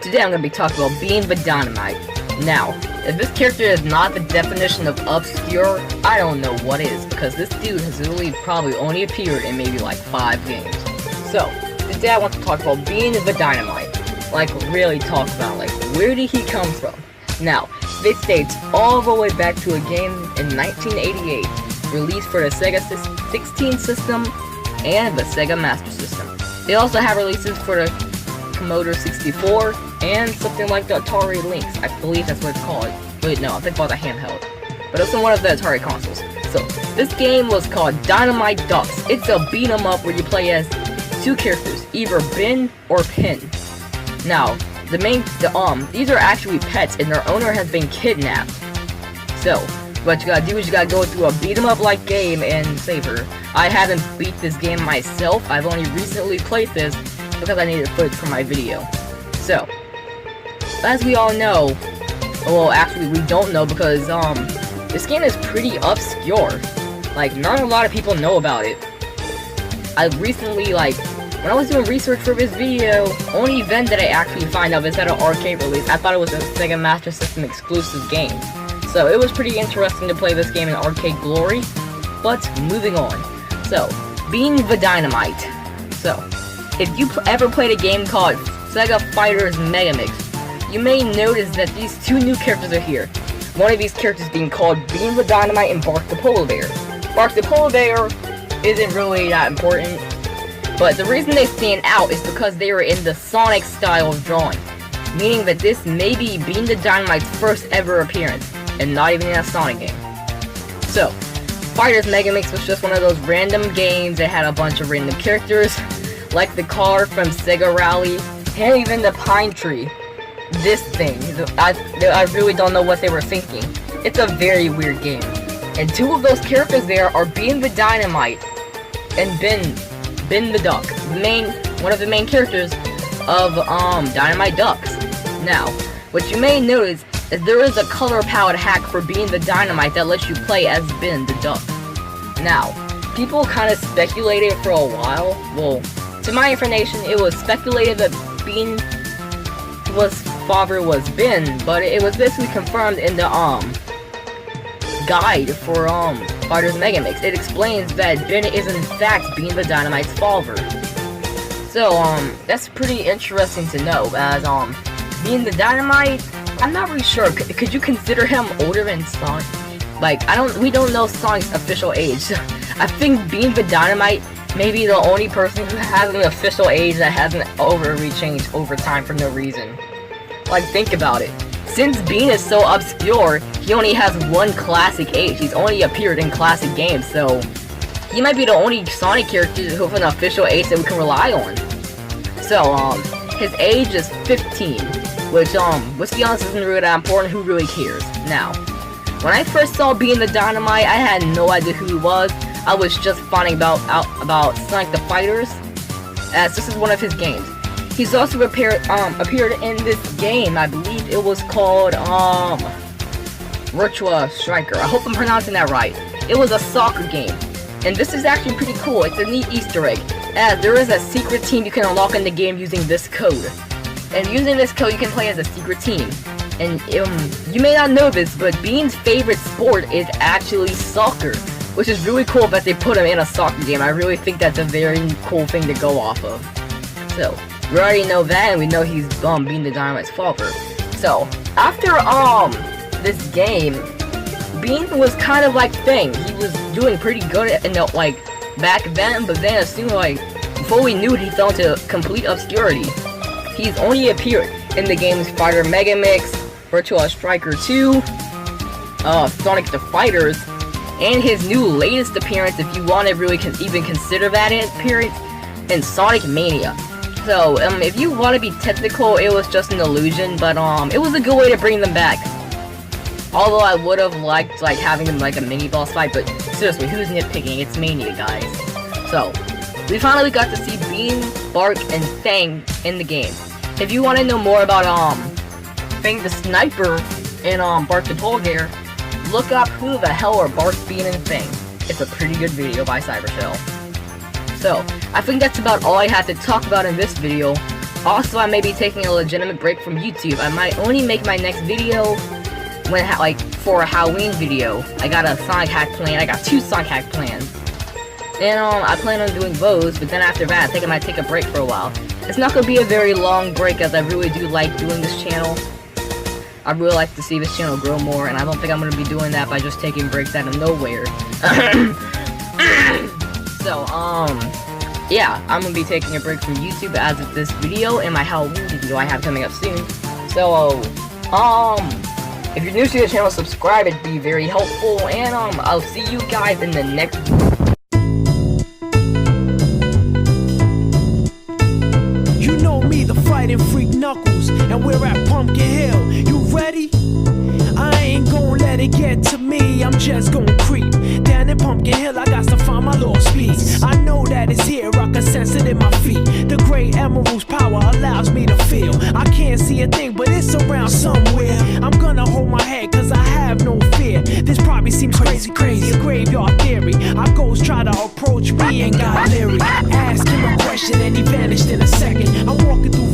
Today I'm going to be talking about being the Dynamite. Now, if this character is not the definition of obscure, I don't know what is, because this dude has literally probably only appeared in maybe like 5 games. So, today I want to talk about being the Dynamite. Like, really talk about, like, where did he come from? Now, this dates all the way back to a game in 1988, released for the Sega 16 system and the Sega Master System. They also have releases for the Commodore 64 and something like the Atari Lynx. I believe that's what it's called. Wait, no, I think it was a handheld. But it's on one of the Atari consoles. So, this game was called Dynamite Ducks. It's a beat 'em up where you play as 2 characters, either Ben or Pin. Now, these are actually pets and their owner has been kidnapped. So, what you gotta do is you gotta go through a beat 'em up like game and save her. I haven't beat this game myself. I've only recently played this because I needed footage for my video. So, as we all know, well, actually we don't know because this game is pretty obscure. Like, not a lot of people know about it. I recently, like, when I was doing research for this video, only event that I actually find out is at an arcade release. I thought it was a Sega Master System exclusive game. So it was pretty interesting to play this game in arcade glory. But moving on. So, being the Dynamite. So, if you ever played a game called Sega Fighters Mega Mix, you may notice that these 2 new characters are here. One of these characters being called Being the Dynamite and Bark the Polar Bear. Bark the Polar Bear isn't really that important, but the reason they stand out is because they are in the Sonic style of drawing, meaning that this may be Being the Dynamite's first ever appearance, and not even in a Sonic game. So, Fighters Mega Mix was just one of those random games that had a bunch of random characters, like the car from Sega Rally, and even the pine tree. This thing, I really don't know what they were thinking. It's a very weird game. And 2 of those characters there are Being the Dynamite and Ben the Duck, one of the main characters of Dynamite Ducks. Now, what you may notice is there is a color palette hack for Being the Dynamite that lets you play as Ben the Duck. Now, people kind of speculated for a while. Well, to my information, it was speculated that Bean father was Ben, but it was basically confirmed in the guide for Fighters Mega Mix. It explains that Ben is in fact Being the Dynamite's father. So that's pretty interesting to know, as Being the Dynamite, I'm not really sure. Could you consider him older than Sonic? Like, we don't know Sonic's official age. I think Being the Dynamite may be the only person who has an official age that hasn't overly changed over time for no reason. Like, think about it. Since Bean is so obscure, he only has 1 classic age. He's only appeared in classic games, so he might be the only Sonic character who has an official age that we can rely on. So, his age is 15, which, let's be honest, isn't really that important. Who really cares? Now, when I first saw Being the Dynamite, I had no idea who he was. I was just finding out about Sonic the Fighters, as this is one of his games. He's also appeared in this game. I believe it was called Virtua Striker. I hope I'm pronouncing that right. It was a soccer game, and this is actually pretty cool. It's a neat Easter egg, as there is a secret team you can unlock in the game using this code. And using this code, you can play as a secret team. And you may not know this, but Bean's favorite sport is actually soccer, which is really cool that they put him in a soccer game. I really think that's a very cool thing to go off of. So, we already know that, and we know he's Being the Dynamite's father. So, after this game, Bean was kind of like Thing. He was doing pretty good in the, like, back then, but then as soon as, like, before we knew it, he fell into complete obscurity. He's only appeared in the games Fighter Mega Mix, Virtua Striker 2, Sonic the Fighters, and his new latest appearance, if you want to really even consider that an appearance, in Sonic Mania. So, if you want to be technical, it was just an illusion, but it was a good way to bring them back. Although I would have liked, like, having them like a mini boss fight, but seriously, who's nitpicking? It's Mania, guys. So, we finally got to see Bean, Bark, and Fang in the game. If you want to know more about Fang the Sniper and Bark the Polar Bear, look up who the hell are Bark, Bean, and Fang. It's a pretty good video by Cybershell. So, I think that's about all I had to talk about in this video. Also, I may be taking a legitimate break from YouTube. I might only make my next video when, like, for a Halloween video. I got a Sonic hack plan. I got 2 Sonic hack plans. And, I plan on doing those, but then after that, I think I might take a break for a while. It's not gonna be a very long break, as I really do like doing this channel. I really like to see this channel grow more, and I don't think I'm gonna be doing that by just taking breaks out of nowhere. So, yeah, I'm gonna be taking a break from YouTube as of this video and my Halloween video I have coming up soon. So, if you're new to the channel, subscribe, it'd be very helpful, and, I'll see you guys in the next video. You know me, the fighting freak Knuckles, and we're at Pumpkin Hill. You ready? I ain't gon' let it get to me, I'm just gon' creep down in Pumpkin Hill. I got to find my lost piece. I know that it's here, I can sense it in my feet. The great emerald's power allows me to feel. I can't see a thing, but it's around somewhere. I'm gonna hold my head, cause I have no fear. This probably seems crazy, a graveyard theory. Our ghosts try to approach me and got leery. Ask him a question and he vanished in a second. I'm walking through